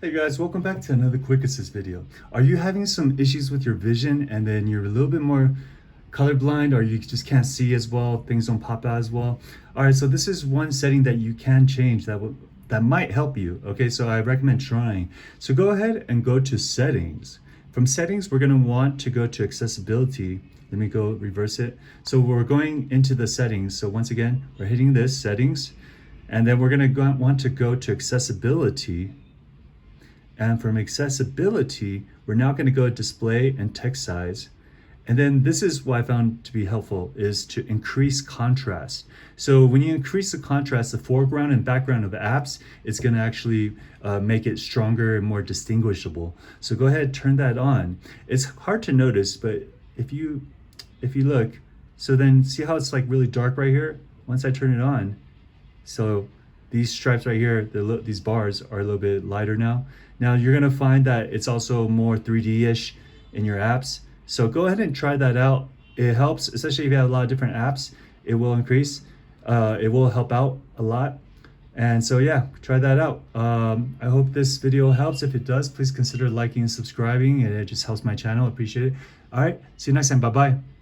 Hey guys, welcome back to another quick assist video. Are you having some issues with your vision and then you're a little bit more colorblind, or you just can't see as well, things don't pop out as well? All right, so this is one setting that you can change that might help you. Okay, so I recommend trying. So go ahead and go to settings. From settings, we're gonna want to go to accessibility. Let me go reverse it. So we're going into the settings. So once again, we're hitting this settings, and then we're gonna want to go to accessibility. And from accessibility, we're now going to go display and text size. And then this is what I found to be helpful, is to increase contrast. So when you increase the contrast, the foreground and background of apps, it's going to actually make it stronger and more distinguishable. So go ahead, turn that on. It's hard to notice, but if you look, so then see how it's like really dark right here? Once I turn it on, so these stripes right here, these bars are a little bit lighter now. Now you're gonna find that it's also more 3D-ish in your apps. So go ahead and try that out. It helps, especially if you have a lot of different apps, it will increase. It will help out a lot. And so yeah, try that out. I hope this video helps. If it does, please consider liking and subscribing. It just helps my channel. I appreciate it. All right, see you next time. Bye-bye.